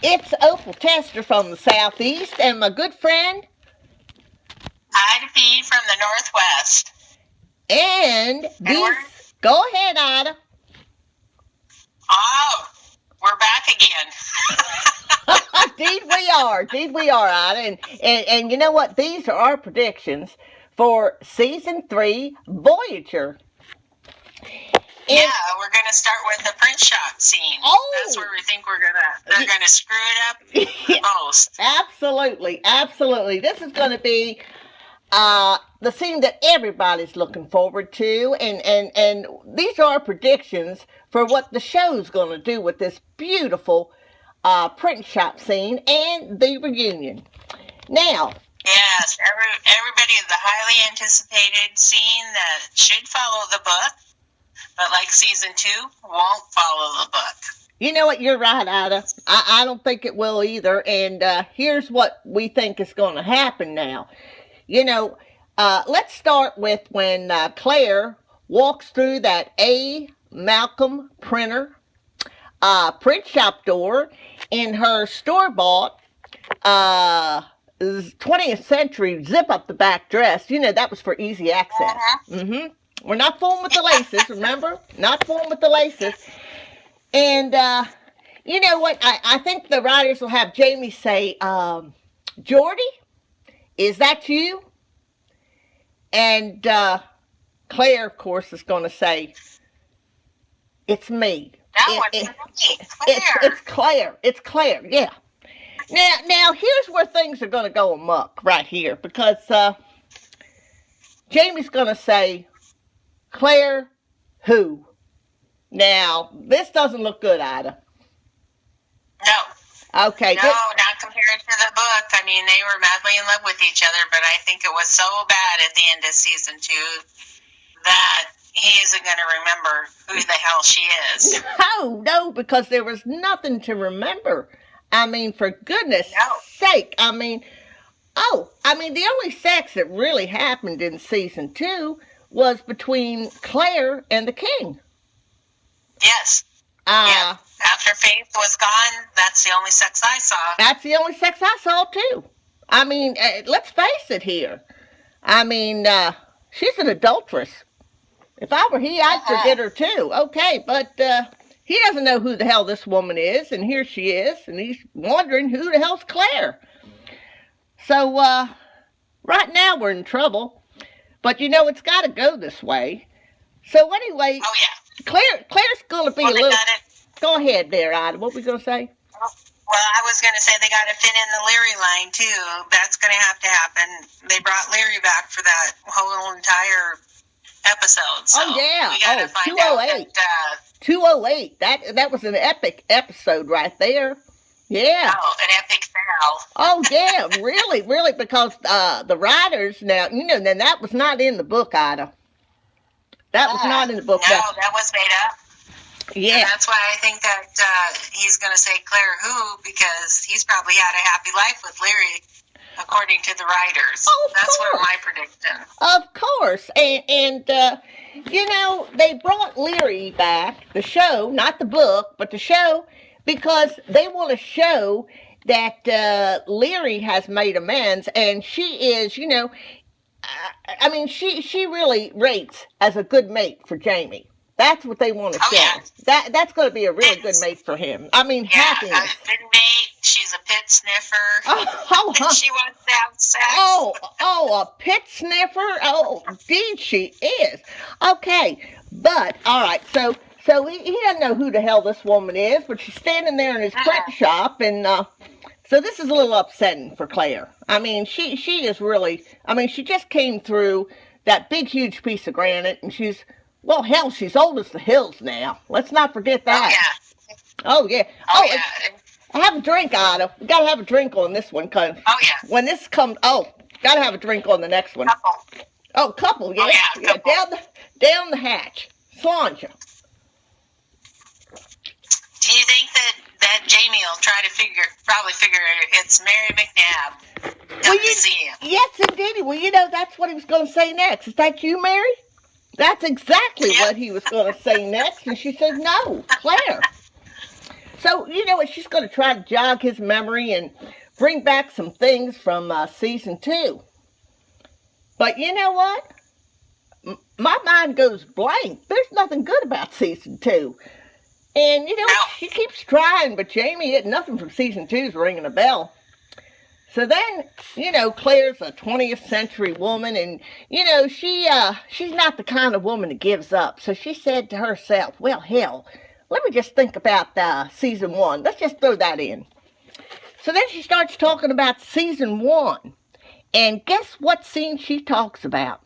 It's Opal Testor from the Southeast, and my good friend. Ida P. from the Northwest. And these. Go ahead, Ida. Oh, we're back again. Indeed we are, Ida. And you know what? These are our predictions for Season 3, Voyager. Yeah, we're going to start with the print shop scene. Oh, that's where we think they're going to screw it up the most. Absolutely. This is going to be the scene that everybody's looking forward to, and these are our predictions for what the show's going to do with this beautiful print shop scene and the reunion. Now, yes, everybody is the highly anticipated scene that should follow the book, but like Season 2, won't follow the book. You know what? You're right, Ida. I don't think it will either, and here's what we think is going to happen now. You know, let's start with when Claire walks through that A. Malcolm printer print shop door in her store-bought 20th century zip-up-the-back dress. You know, that was for easy access. We're not fooling with the laces, remember? Not fooling with the laces. And, you know what? I think the writers will have Jamie say, Geordie? Is that you? And Claire, of course, is going to say, it's me. No, it's Claire. It's Claire, yeah. Now, here's where things are going to go amok right here. Because Jamie's going to say, Claire, who? Now, this doesn't look good, Ida. No. Okay. No, not compared to the book. I mean, they were madly in love with each other, but I think it was so bad at the end of Season 2 that he isn't going to remember who the hell she is. No, because there was nothing to remember. I mean, for goodness sake. I mean, the only sex that really happened in Season 2 was between Claire and the King. Yes. Yeah. After Faith was gone, that's the only sex I saw. That's the only sex I saw, too. I mean, let's face it here. I mean, she's an adulteress. If I were he, I'd forget her, too. Okay, but he doesn't know who the hell this woman is, and here she is, and he's wondering who the hell's Claire. So, right now we're in trouble. But, you know, it's got to go this way. So, anyway... Oh, yeah. Claire's going to be a little... Go ahead there, Ida. What were we going to say? Well, I was going to say they got to fit in the Leary line, too. That's going to happen. They brought Leary back for that whole entire episode. So yeah. We got to find 208. Out that, 208. That was an epic episode right there. Yeah. Oh, an epic fail. Oh, yeah. really, because the writers, now, you know, then that was not in the book, Ida. That was not in the book. No, that was made up. Yeah. And that's why I think that he's going to say Claire who, because he's probably had a happy life with Leary, according to the writers. That's one of my predictions. Of course. And you know, they brought Leary back, the show, not the book, but the show, because they want to show that Leary has made amends, and she is, you know, I mean, she really rates as a good mate for Jamie. That's what they want to show. Yeah. That's going to be a really good mate for him. I mean, happiness. A good mate. She's a pit sniffer. She wants to have sex. A pit sniffer? Oh, indeed she is. Okay, but, all right, so he doesn't know who the hell this woman is, but she's standing there in his print shop, and so this is a little upsetting for Claire. I mean, she is really, I mean, she just came through that big, huge piece of granite, and she's, well, hell, she's old as the hills now. Let's not forget that. Oh, yeah. Have a drink, Ida. We got to have a drink on this one. Cause when this comes, got to have a drink on the next one. Couple, yeah. Couple. Down the hatch. Slanja. Do you think that Jamie will try to probably figure it's Mary McNabb? Yes, indeed. Well, you know, that's what he was going to say next. Is that you, Mary? That's exactly what he was going to say next. And she said, no, Claire. So, you know what, she's going to try to jog his memory and bring back some things from season 2. But you know what? My mind goes blank. There's nothing good about season 2. And, you know, No. she keeps trying, but Jamie, nothing from season 2 is ringing a bell. So then, you know, Claire's a 20th century woman, and, you know, she's not the kind of woman that gives up. So she said to herself, well, hell, let me just think about season 1. Let's just throw that in. So then she starts talking about season 1. And guess what scene she talks about?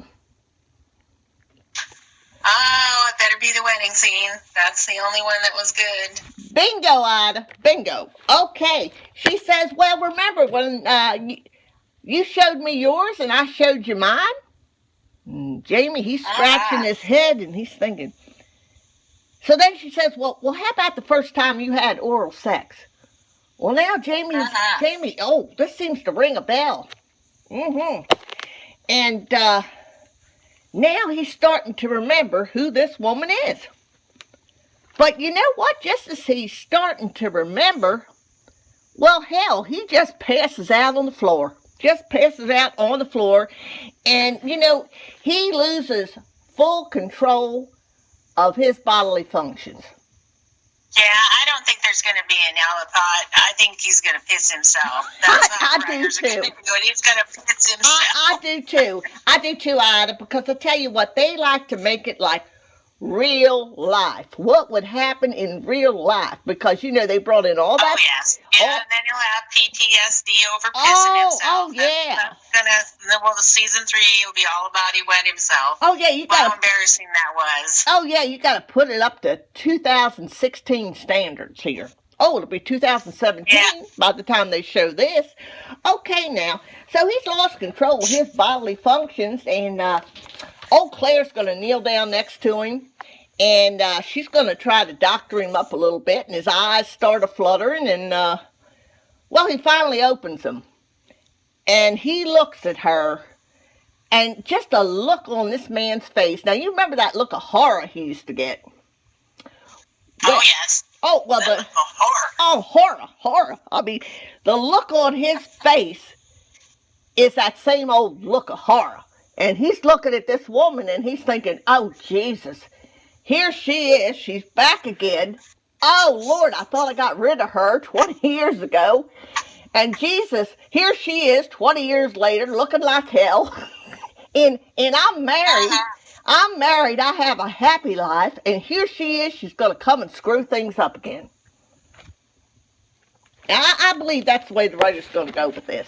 Oh, it better be the wedding scene. That's the only one that was good. Bingo, Ida. Bingo. Okay. She says, well, remember when you showed me yours and I showed you mine? And Jamie, he's scratching his head and he's thinking. So then she says, well, how about the first time you had oral sex? Well, now Jamie, oh, this seems to ring a bell. And now he's starting to remember who this woman is. But you know what? Just as he's starting to remember, well, hell, he just passes out on the floor. Just passes out on the floor. And, you know, he loses full control of his bodily functions. Yeah, I don't think there's going to be an Alipod. I think he's going to piss himself. That's I do too. He's going to piss himself. I do too. I do too, Ida, because I tell you what, they like to make it like real life. What would happen in real life? Because, you know, they brought in all that. Oh, yes. Yeah, and then he'll have PTSD over pissing himself. Oh, yeah. Well, season 3 will be all about he wet himself. Oh, yeah, you got. How embarrassing that was. Oh, yeah, you got to put it up to 2016 standards here. Oh, it'll be 2017 by the time they show this. Okay, now, so he's lost control of his bodily functions, and old Claire's going to kneel down next to him, and she's going to try to doctor him up a little bit, and his eyes start a-fluttering, and, well, he finally opens them, and he looks at her, and just a look on this man's face. Now, you remember that look of horror he used to get? Well, oh, yes. Oh, well, horror. Oh, horror. I mean, the look on his face is that same old look of horror. And he's looking at this woman and he's thinking, oh, Jesus, here she is. She's back again. Oh, Lord, I thought I got rid of her 20 years ago. And Jesus, here she is 20 years later looking like hell. and I'm married. I'm married, I have a happy life, and here she is, she's going to come and screw things up again. Now, I believe that's the way the writer's going to go with this.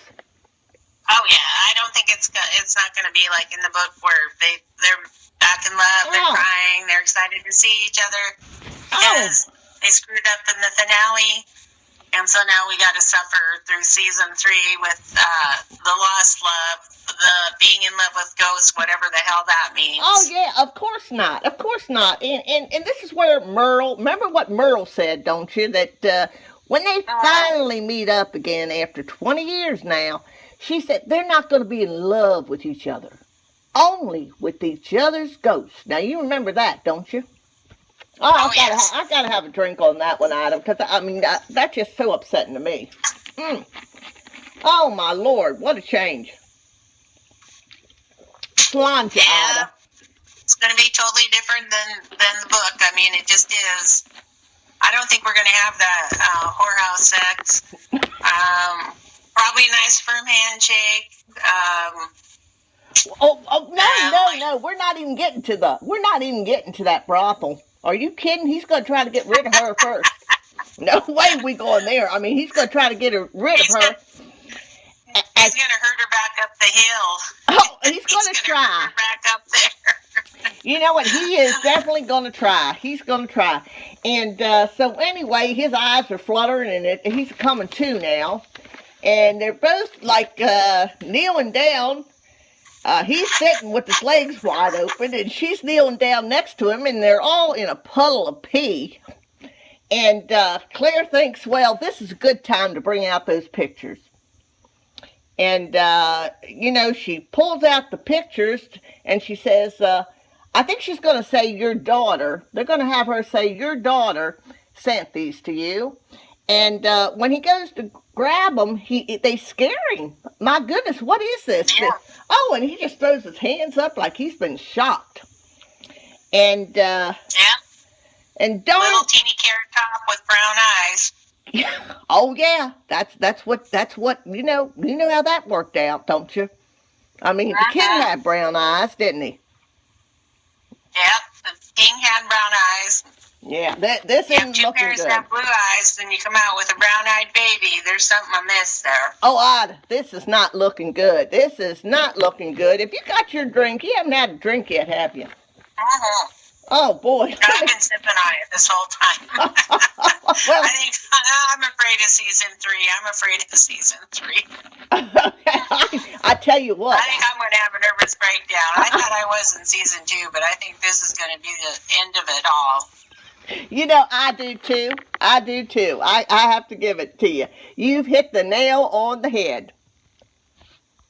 Oh, yeah, I don't think it's not going to be like in the book where they're back in love, they're crying, they're excited to see each other, because they screwed up in the finale. And so now we got to suffer through season 3 with the lost love, the being in love with ghosts, whatever the hell that means. Oh, yeah, of course not. Of course not. And this is where Merle, remember what Merle said, don't you? That when they finally meet up again after 20 years now, she said they're not going to be in love with each other. Only with each other's ghosts. Now, you remember that, don't you? Oh, I gotta have a drink on that one, Adam, because, I mean, that's just so upsetting to me. Oh, my Lord, what a change. Slime to Ada. It's going to be totally different than the book. I mean, it just is. I don't think we're going to have that whorehouse sex. Probably a nice firm handshake. No, we're not even getting to that brothel. Are you kidding? He's going to try to get rid of her first. No way we going there. I mean, he's going to try to get rid of her. He's going to herd her back up the hill. Oh, he's going to try. Herd her back up there. You know what? He is definitely going to try. He's going to try. And so anyway, his eyes are fluttering, and he's coming to now. And they're both like kneeling down. He's sitting with his legs wide open, and she's kneeling down next to him, and they're all in a puddle of pee. And Claire thinks, well, this is a good time to bring out those pictures. And, you know, she pulls out the pictures, and she says, I think she's going to say your daughter. They're going to have her say your daughter sent these to you. And when he goes to grab them, they scare him. My goodness, what is this? Yeah. Oh, and he just throws his hands up like he's been shocked. And Yeah. and darn, Little teeny carrot top with brown eyes. oh yeah, that's what you know how that worked out, don't you? I mean, the king had brown eyes, didn't he? Yeah, the king had brown eyes. Yeah, this You have isn't two looking parents good. that have blue eyes, then you come out with a brown-eyed baby. There's something amiss there. Oh, this is not looking good. This is not looking good. If you got your drink, you haven't had a drink yet, have you? Uh-huh. Oh boy. I've been sipping on it this whole time. Well, I think I'm afraid of season 3. I'm afraid of season 3. I tell you what. I think I'm going to have a nervous breakdown. I thought I was in season 2, but I think this is going to be the end of it all. You know, I do too. I have to give it to you. You've hit the nail on the head.